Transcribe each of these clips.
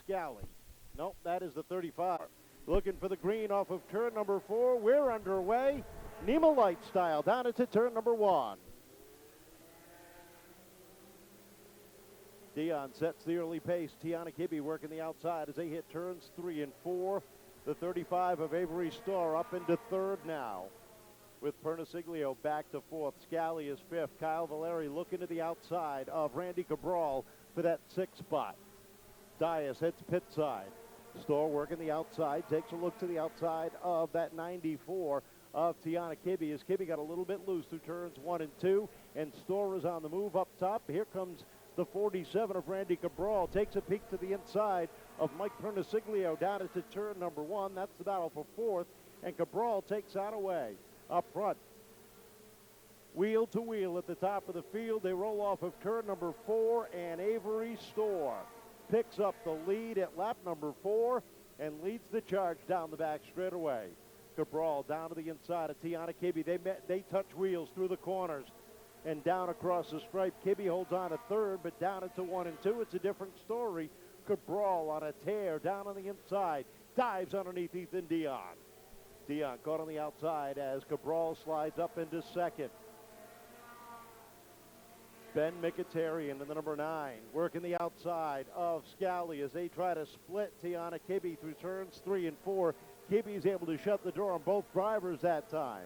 Scally. Nope, that is the 35. Looking for the green off of turn number 4. We're underway. NEMA Lite style down into turn number 1. Dion sets the early pace. Tiana Kibbe working the outside as they hit turns 3 and 4. The 35 of Avery Starr up into third now, with Perniciglio back to fourth. Scally is fifth. Kyle Valeri looking to the outside of Randy Cabral for that sixth spot. Dias heads pit side. Starr working the outside, takes a look to the outside of that 94 of Tiana Kibbe, as Kibbe got a little bit loose through turns 1 and 2, and Starr is on the move up top. Here comes the 47 of Randy Cabral, takes a peek to the inside of Mike Perniciglio down into turn number 1. That's the battle for fourth, and Cabral takes that away. Up front, wheel to wheel at the top of the field. They roll off of turn number 4, and Avery Starr picks up the lead at lap number 4 and leads the charge down the back straightaway. Cabral down to the inside of Tiana Kibbe. They touch wheels through the corners and down across the stripe. Kibbe holds on to third, but down into 1 and 2. It's a different story. Cabral on a tear down on the inside, dives underneath Ethan Dion. Dion caught on the outside as Cabral slides up into second. Ben Mikitarian in the number 9, working the outside of Scally as they try to split Tiana Kibbe through turns 3 and 4. Kibbe is able to shut the door on both drivers that time.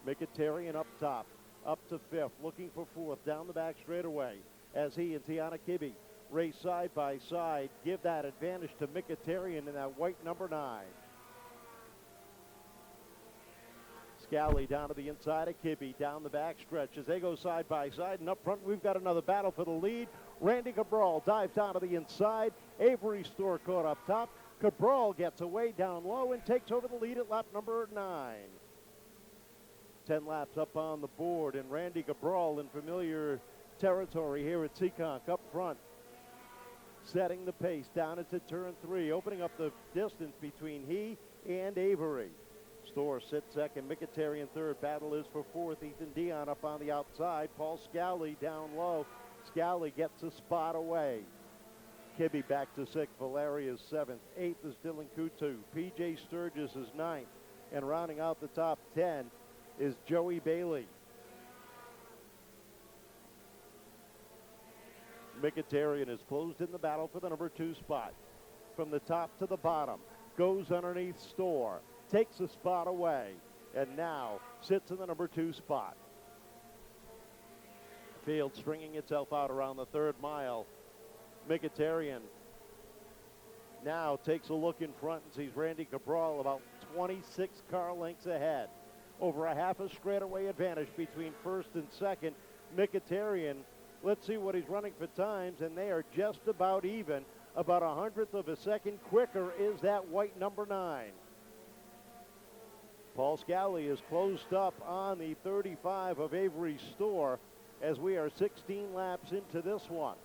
Mikitarian up top, up to fifth, looking for fourth, down the back straightaway as he and Tiana Kibbe race side by side. Give that advantage to Mikitarian in that white number 9. Scally down to the inside of Kibbe, down the back stretch as they go side by side. And up front, we've got another battle for the lead. Randy Cabral dives down to the inside. Avery Starr caught up top. Cabral gets away down low and takes over the lead at lap number 9. 10 laps up on the board, and Randy Cabral in familiar territory here at Seekonk up front, setting the pace down into turn 3, opening up the distance between he and Avery. Starr sits second, Mikitarian third. Battle is for fourth. Ethan Dion up on the outside. Paul Scally down low. Scally gets a spot away. Kibbe back to sixth. Valeri is seventh. Eighth is Dylan Coutu. PJ Sturgis is ninth. And rounding out the top 10 is Joey Bailey. Mikitarian is closed in the battle for the number 2 spot. From the top to the bottom, goes underneath Starr, takes a spot away, and now sits in the number 2 spot. Field stringing itself out around the 3rd mile. Mikitarian now takes a look in front and sees Randy Cabral about 26 car lengths ahead. Over a half a straightaway advantage between first and second. Mikitarian, let's see what he's running for times, and they are just about even. About 100th of a second quicker is that white number 9. Paul Scally is closed up on the 35 of Avery Starr as we are 16 laps into this one.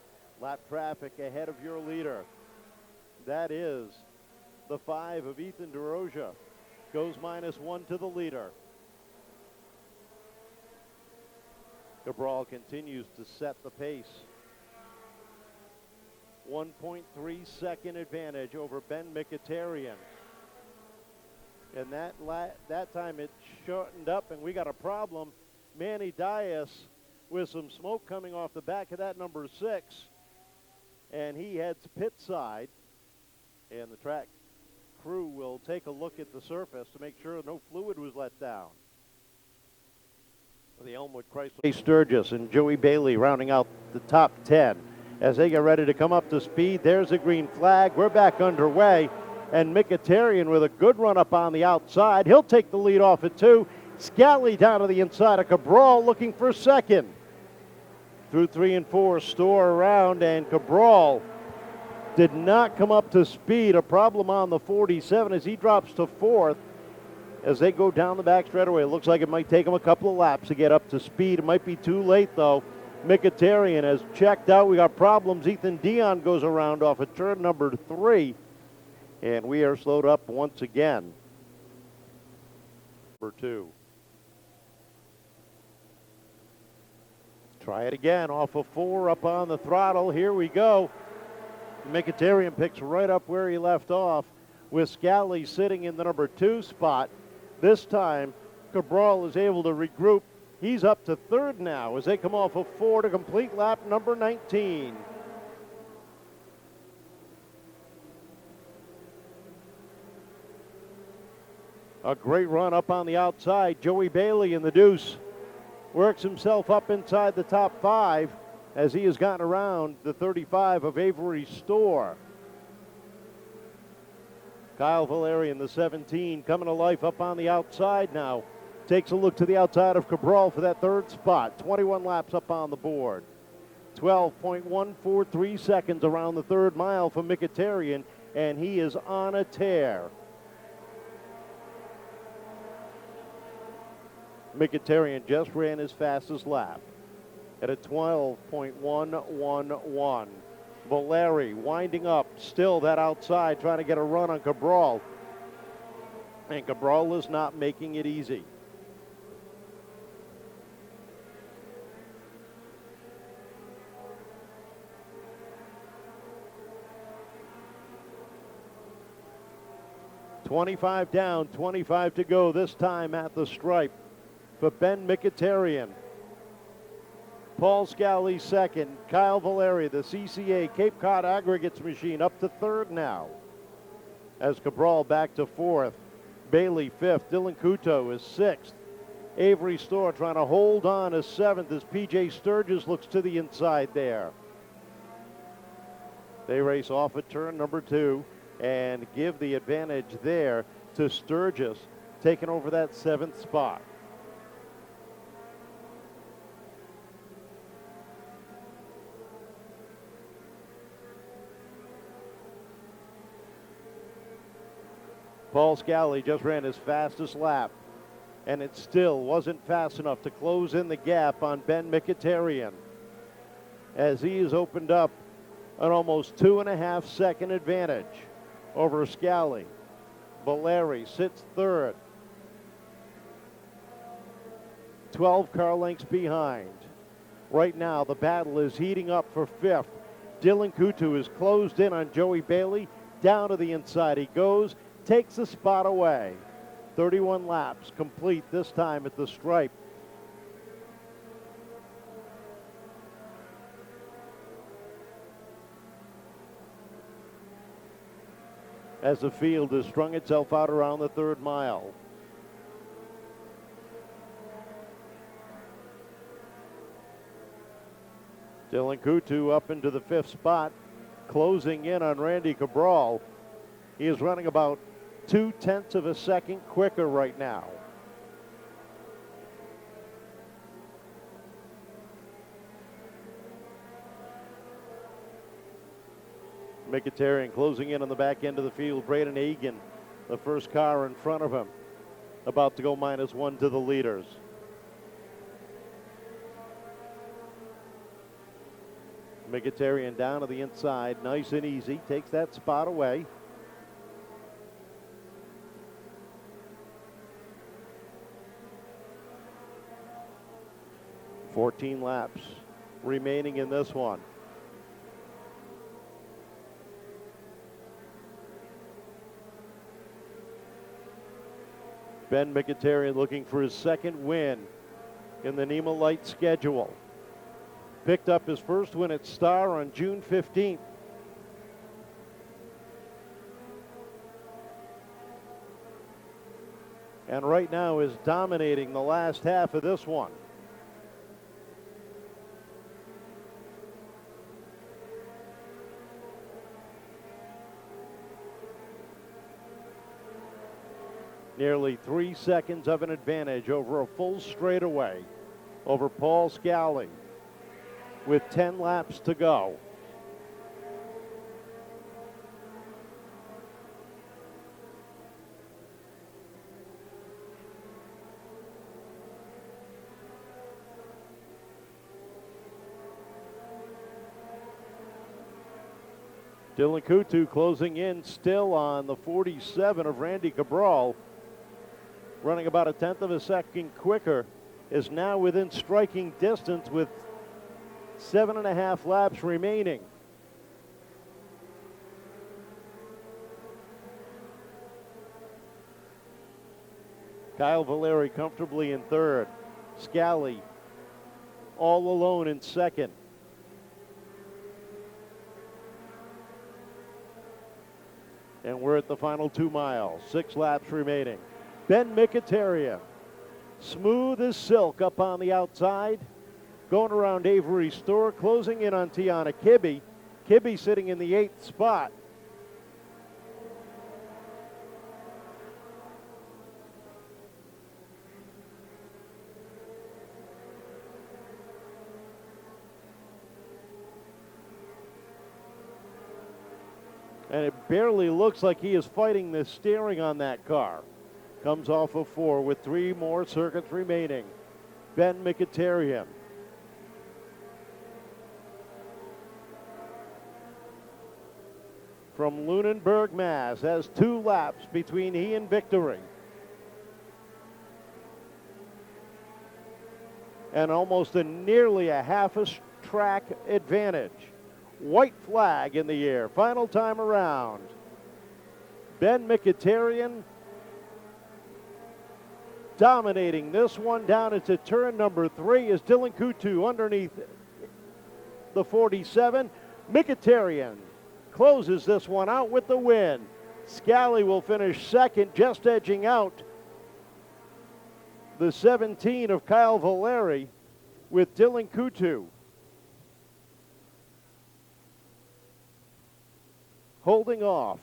Lap traffic ahead of your leader. That is the 5 of Ethan DeRosia. Goes -1 to the leader. Cabral continues to set the pace. 1.3 second advantage over Ben Mikitarian. And that time it shortened up, and we got a problem. Manny Dias with some smoke coming off the back of that number 6. And he heads pit side. And the track crew will take a look at the surface to make sure no fluid was let down. The Elmwood Chrysler. Sturgis and Joey Bailey rounding out the top 10. As they get ready to come up to speed, there's a green flag. We're back underway. And Mikitarian with a good run up on the outside. He'll take the lead off at 2. Scally down to the inside of Cabral looking for second. Through 3 and 4, Starr around, and Cabral did not come up to speed. A problem on the 47 as he drops to 4th as they go down the back straightaway. It looks like it might take him a couple of laps to get up to speed. It might be too late, though. Mikitarian has checked out. We got problems. Ethan Dion goes around off of turn number 3. And we are slowed up once again. Number 2. Try it again off of 4 up on the throttle. Here we go. Mikitarian picks right up where he left off, with Scally sitting in the number 2 spot. This time, Cabral is able to regroup. He's up to third now as they come off of 4 to complete lap number 19. A great run up on the outside. Joey Bailey in the deuce works himself up inside the top 5 as he has gotten around the 35 of Avery Store. Kyle Valeri in the 17 coming to life up on the outside now. Takes a look to the outside of Cabral for that third spot. 21 laps up on the board. 12.143 seconds around the third mile for Mikitarian, and he is on a tear. Mikitarian just ran his fastest lap at a 12.111. Valeri winding up, still that outside, trying to get a run on Cabral. And Cabral is not making it easy. .25 down, 25 to go, this time at the stripe for Ben Mikitarian. Paul Scally second. Kyle Valeri, the CCA Cape Cod Aggregates machine, up to third now. As Cabral back to fourth. Bailey fifth. Dylan Coutu is sixth. Avery Store trying to hold on as seventh as PJ Sturgis looks to the inside there. They race off at turn number 2 and give the advantage there to Sturgis, taking over that 7th spot. Paul Scally just ran his fastest lap, and it still wasn't fast enough to close in the gap on Ben Mikitarian, as he has opened up an almost 2.5 second advantage over Scally. Valeri sits third, 12 car lengths behind. Right now, the battle is heating up for fifth. Dylan Coutu is closed in on Joey Bailey. Down to the inside he goes, takes the spot away. 31 laps complete this time at the stripe. As the field has strung itself out around the third mile. Dylan Coutu up into the 5th spot, closing in on Randy Cabral. He is running about 0.2 of a second quicker right now. Mikitarian closing in on the back end of the field. Braden Egan, the first car in front of him, about to go -1 to the leaders. Mikitarian down to the inside, nice and easy, takes that spot away. $14 laps remaining in this one. Ben Mikitarian looking for his second win in the NEMA Lite schedule. Picked up his first win at Star on June 15th. And right now is dominating the last half of this one. Nearly 3 seconds of an advantage over a full straightaway over Paul Scally with 10 laps to go. Dylan Coutu closing in still on the 47 of Randy Cabral, running about 1/10 of a second quicker, is now within striking distance with 7.5 laps remaining. Kyle Valeri comfortably in third. Scally all alone in second. And we're at the final 2 miles, 6 laps remaining. Ben Mikitarian, smooth as silk up on the outside, going around Avery's store, closing in on Tiana Kibbe. Kibbe sitting in the 8th spot. And it barely looks like he is fighting the steering on that car. Comes off of 4 with 3 more circuits remaining. Ben Mikitarian. From Lunenburg, Mass. Has 2 laps between he and victory. And almost nearly a half a track advantage. White flag in the air. Final time around. Ben Mikitarian dominating this one down into turn number 3 is Dylan Coutu underneath the 47. Mikitarian closes this one out with the win. Scally will finish second, just edging out the 17 of Kyle Valeri with Dylan Coutu. Holding off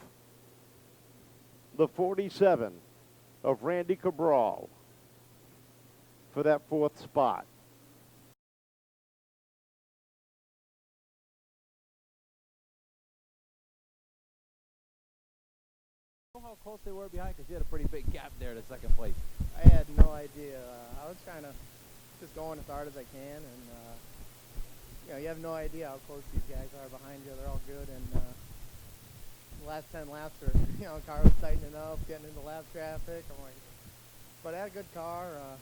the 47 of Randy Cabral for that 4th spot. How close they were behind, because you had a pretty big gap there to second place. I had no idea. I was kind of just going as hard as I can, and you know, you have no idea how close these guys are behind you. They're all good, and the last 10 laps are, you know, car was tightening up, getting into lap traffic. I'm like, but I had a good car. I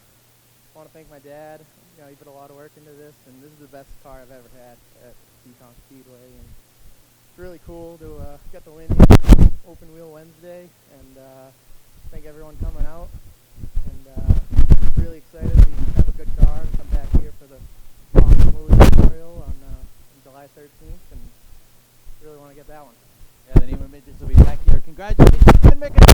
want to thank my dad. You know, he put a lot of work into this, and this is the best car I've ever had at Seekonk Speedway, and it's really cool to get the win open wheel Wednesday, and thank everyone coming out, and really excited to have a good car and come back here for the Boston Louis Memorial on July 13th, and really want to get that one. Yeah, the NEMA midgets will be back here. Congratulations, Ben Mikitarian.